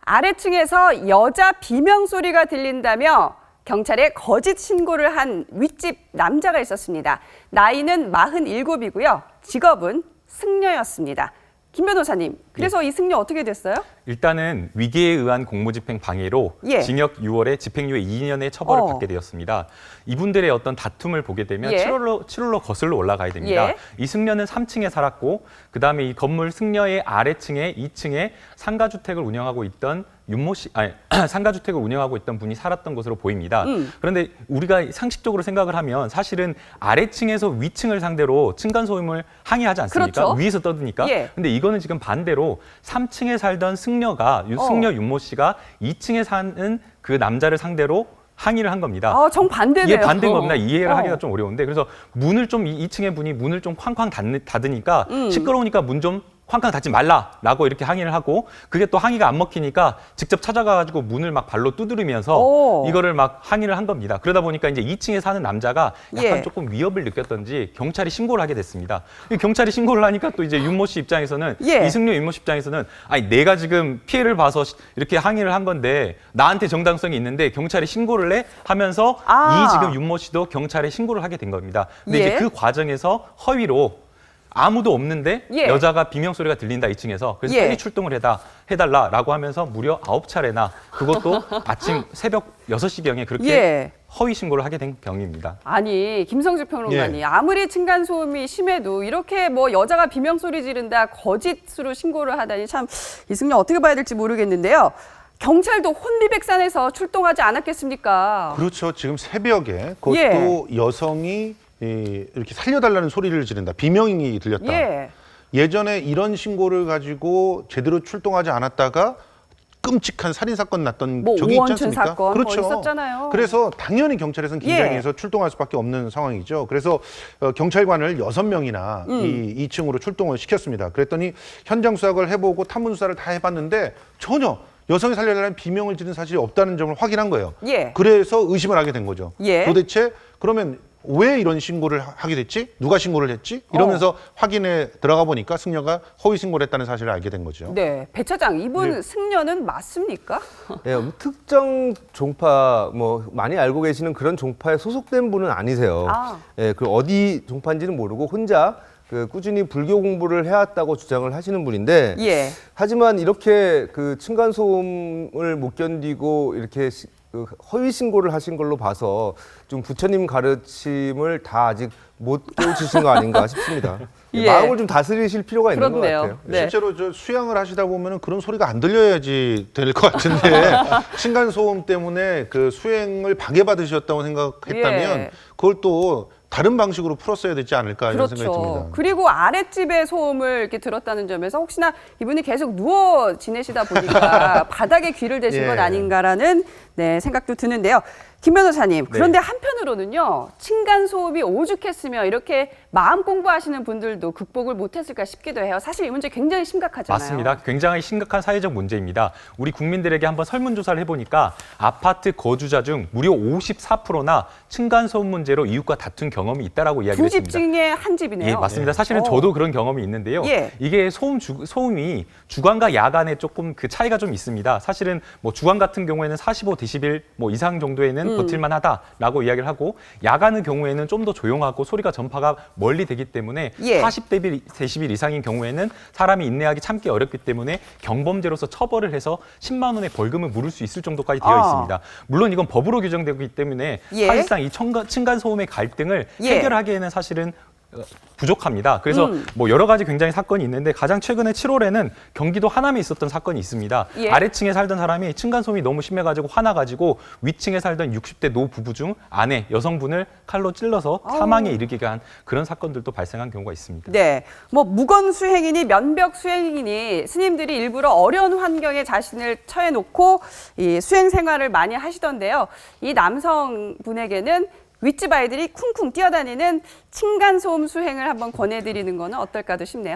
아래층에서 여자 비명 소리가 들린다며 경찰에 거짓 신고를 한 윗집 남자가 있었습니다. 나이는 47이고요. 직업은 승려였습니다. 김 변호사님, 그래서 이 승려 어떻게 됐어요? 일단은 위계에 의한 공무집행 방해로 징역 6월에 집행유예 2년의 처벌을 받게 되었습니다. 이분들의 어떤 다툼을 보게 되면 7월로 거슬러 올라가야 됩니다. 이 승려는 3층에 살았고 그다음에 이 건물 승려의 아래층에 2층에 상가주택을 운영하고 있던 상가주택을 운영하고 있던 분이 살았던 것으로 보입니다. 그런데 우리가 상식적으로 생각을 하면 사실은 아래층에서 위층을 상대로 층간소음을 항의하지 않습니까? 그렇죠. 위에서 떠드니까. 근데 이거는 지금 반대로 3층에 살던 승려 윤모 씨가 2층에 사는 그 남자를 상대로 항의를 한 겁니다. 아, 정반대네요. 이게 반대인 겁니다. 이해를 하기가 좀 어려운데 그래서 문을 좀 2층의 분이 문을 좀 쾅쾅 닫으니까 시끄러우니까 문 좀 쾅쾅 닫지 말라라고 이렇게 항의를 하고 그게 또 항의가 안 먹히니까 직접 찾아가가지고 문을 막 발로 두드리면서 이거를 막 항의를 한 겁니다. 그러다 보니까 이제 2층에 사는 남자가 약간 조금 위협을 느꼈던지 경찰이 신고를 하게 됐습니다. 경찰이 신고를 하니까 또 이제 윤모 씨 입장에서는 이승려 윤모 씨 입장에서는 아니 내가 지금 피해를 봐서 이렇게 항의를 한 건데 나한테 정당성이 있는데 경찰이 신고를 해 하면서 이 지금 윤모 씨도 경찰에 신고를 하게 된 겁니다. 근데 이제 그 과정에서 허위로 아무도 없는데 여자가 비명 소리가 들린다 2층에서 그래서 빨리 출동을 해달라라고 하면서 무려 9차례나 그것도 아침 새벽 6시경에 그렇게 허위 신고를 하게 된 경위입니다. 아니 김성주 평론가님 아무리 층간소음이 심해도 이렇게 뭐 여자가 비명 소리 지른다 거짓으로 신고를 하다니 참 이승려 어떻게 봐야 될지 모르겠는데요. 경찰도 혼비백산해서 출동하지 않았겠습니까? 그렇죠. 지금 새벽에 그것도 여성이 이렇게 살려달라는 소리를 지른다. 비명이 들렸다. 예전에 이런 신고를 가지고 제대로 출동하지 않았다가 끔찍한 살인사건 났던 적이 있지 않습니까? 사건 그렇죠. 있었잖아요. 그래서 당연히 경찰에서는 긴장해서 출동할 수밖에 없는 상황이죠. 그래서 경찰관을 6명이나 이 2층으로 출동을 시켰습니다. 그랬더니 현장 수색을 해보고 탐문 수사를 다 해봤는데 전혀 여성이 살려달라는 비명을 지른 사실이 없다는 점을 확인한 거예요. 그래서 의심을 하게 된 거죠. 도대체 그러면 왜 이런 신고를 하게 됐지? 누가 신고를 했지? 이러면서 확인에 들어가 보니까 승려가 허위 신고를 했다는 사실을 알게 된 거죠. 네, 배 차장, 이분 승려는 맞습니까? 네, 특정 종파 많이 알고 계시는 그런 종파에 소속된 분은 아니세요. 네, 그 어디 종파인지는 모르고 혼자 꾸준히 불교 공부를 해왔다고 주장을 하시는 분인데 하지만 이렇게 그 층간소음을 못 견디고 이렇게 허위 신고를 하신 걸로 봐서 좀 부처님 가르침을 다 아직 못 깨우치신 거 아닌가 싶습니다. 마음을 좀 다스리실 필요가 있는 것 같아요. 실제로 저 수양을 하시다 보면 그런 소리가 안 들려야지 될 것 같은데 층간소음 때문에 그 수행을 방해받으셨다고 생각했다면 그걸 또 다른 방식으로 풀었어야 되지 않을까 이런 생각이 듭니다. 그리고 아랫집의 소음을 이렇게 들었다는 점에서 혹시나 이분이 계속 누워 지내시다 보니까 바닥에 귀를 대신 것 아닌가라는 생각도 드는데요. 김 변호사님, 그런데 한편으로는요. 층간소음이 오죽했으며 이렇게 마음 공부하시는 분들도 극복을 못했을까 싶기도 해요. 사실 이 문제 굉장히 심각하잖아요. 맞습니다. 굉장히 심각한 사회적 문제입니다. 우리 국민들에게 한번 설문조사를 해보니까 아파트 거주자 중 무려 54%나 층간소음 문제로 이웃과 다툰 경험이 있다라고 이야기를 했습니다. 2집 중에 한 집이네요. 맞습니다. 사실은 저도 그런 경험이 있는데요. 이게 소음이 주간과 야간에 조금 그 차이가 좀 있습니다. 사실은 뭐 주간 같은 경우에는 45데시벨 이상 정도에는 버틸만 하다라고 이야기를 하고 야간의 경우에는 좀 더 조용하고 소리가 전파가 멀리 되기 때문에 40데시벨 이상인 경우에는 사람이 인내하기 참기 어렵기 때문에 경범죄로서 처벌을 해서 10만 원의 벌금을 물을 수 있을 정도까지 되어 있습니다. 물론 이건 법으로 규정되기 때문에 사실상 이 층간소음의 갈등을 해결하기에는 사실은 부족합니다. 그래서 여러 가지 굉장히 사건이 있는데 가장 최근에 7월에는 경기도 하남에 있었던 사건이 있습니다. 아래층에 살던 사람이 층간소음이 너무 심해가지고 화나가지고 위층에 살던 60대 노 부부 중 아내 여성분을 칼로 찔러서 사망에 이르게 한 그런 사건들도 발생한 경우가 있습니다. 무건 수행이니 면벽 수행이니 스님들이 일부러 어려운 환경에 자신을 처해놓고 이 수행 생활을 많이 하시던데요. 이 남성분에게는 윗집 아이들이 쿵쿵 뛰어다니는 층간소음 수행을 한번 권해드리는 거는 어떨까도 싶네요.